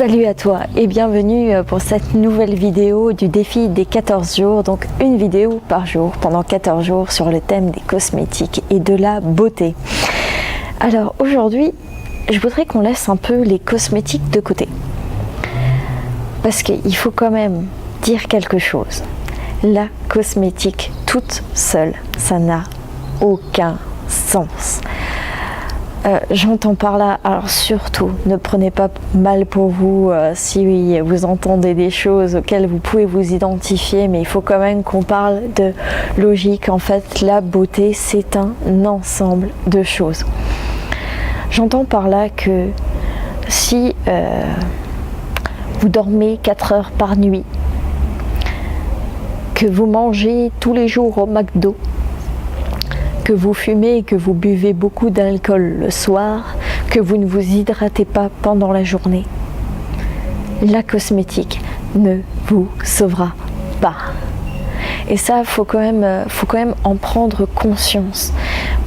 Salut à toi et bienvenue pour cette nouvelle vidéo du défi des 14 jours, donc une vidéo par jour pendant 14 jours sur le thème des cosmétiques et de la beauté. Alors aujourd'hui, je voudrais qu'on laisse un peu les cosmétiques de côté. Parce qu'il faut quand même dire quelque chose. La cosmétique toute seule, ça n'a aucun sens. J'entends par là, alors surtout, ne prenez pas mal pour vous si vous entendez des choses auxquelles vous pouvez vous identifier, mais il faut quand même qu'on parle de logique. En fait, la beauté, c'est un ensemble de choses. J'entends par là que si vous dormez 4 heures par nuit, que vous mangez tous les jours au McDo, que vous fumez et que vous buvez beaucoup d'alcool le soir, que vous ne vous hydratez pas pendant la journée, la cosmétique ne vous sauvera pas. Et ça, faut quand même en prendre conscience.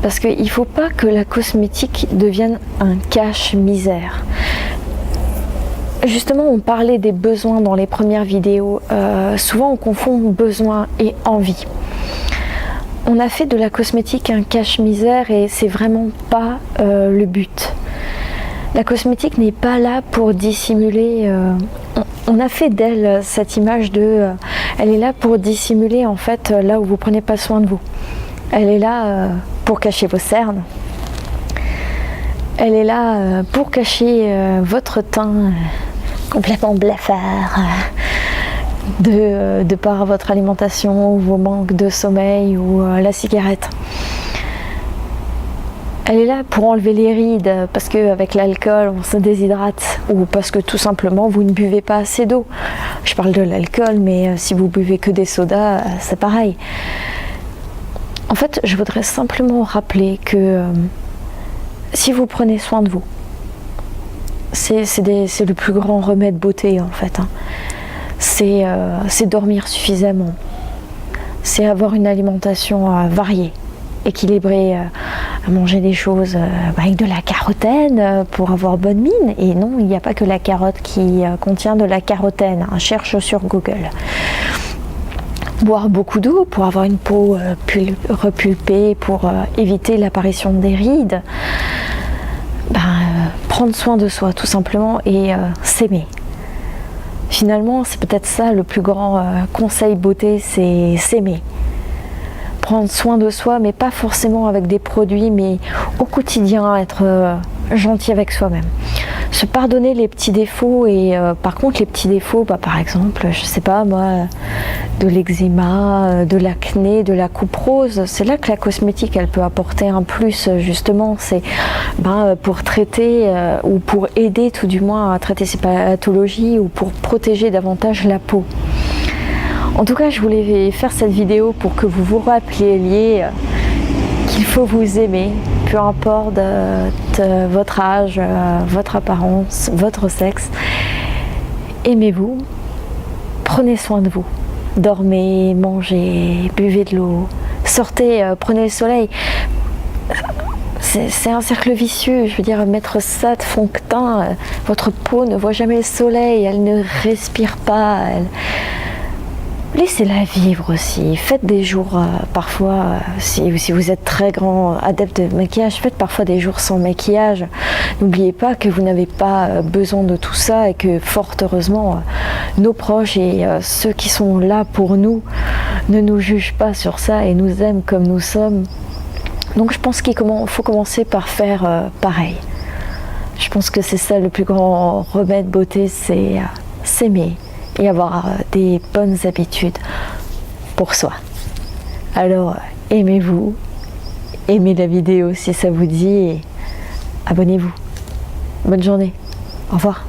Parce qu'il ne faut pas que la cosmétique devienne un cache-misère. Justement, on parlait des besoins dans les premières vidéos. Souvent, on confond besoin et envie. On a fait de la cosmétique un cache-misère et c'est vraiment pas le but. La cosmétique n'est pas là pour dissimuler. On a fait d'elle cette image de. Elle est là pour dissimuler en fait là où vous prenez pas soin de vous. Elle est là pour cacher vos cernes. Elle est là pour cacher votre teint complètement blafard. De par votre alimentation ou vos manques de sommeil ou la cigarette. Elle est là pour enlever les rides parce qu'avec l'alcool on se déshydrate ou parce que tout simplement vous ne buvez pas assez d'eau. Je parle de l'alcool, mais si vous buvez que des sodas, c'est pareil. En fait, je voudrais simplement rappeler que si vous prenez soin de vous, c'est le plus grand remède beauté en fait. C'est dormir suffisamment, c'est avoir une alimentation variée, équilibrée, manger des choses avec de la carotène pour avoir bonne mine. Et non, il n'y a pas que la carotte qui contient de la carotène, cherche sur Google. Boire beaucoup d'eau pour avoir une peau repulpée, pour éviter l'apparition des rides. Prendre soin de soi tout simplement et s'aimer. Finalement, c'est peut-être ça le plus grand conseil beauté, c'est s'aimer. Prendre soin de soi, mais pas forcément avec des produits, mais au quotidien, être gentil avec soi-même. Se pardonner les petits défauts et par contre les petits défauts, par exemple, je sais pas moi, de l'eczéma, de l'acné, de la coupe rose, c'est là que la cosmétique elle peut apporter un plus justement, c'est pour traiter ou pour aider tout du moins à traiter ces pathologies ou pour protéger davantage la peau. En tout cas, je voulais faire cette vidéo pour que vous vous rappeliez qu'il faut vous aimer, peu importe votre âge, votre apparence, votre sexe. Aimez-vous, prenez soin de vous, dormez, mangez, buvez de l'eau, sortez, prenez le soleil. C'est un cercle vicieux, je veux dire, mettre ça de fond de teint, votre peau ne voit jamais le soleil, elle ne respire pas, laissez-la vivre aussi. Faites des jours parfois, si vous êtes très grand adepte de maquillage, faites parfois des jours sans maquillage. N'oubliez pas que vous n'avez pas besoin de tout ça et que fort heureusement, nos proches et ceux qui sont là pour nous ne nous jugent pas sur ça et nous aiment comme nous sommes. Donc je pense qu'il faut commencer par faire pareil. Je pense que c'est ça le plus grand remède beauté, c'est s'aimer et avoir des bonnes habitudes pour soi. Alors aimez-vous, aimez la vidéo si ça vous dit et abonnez-vous. Bonne journée, au revoir.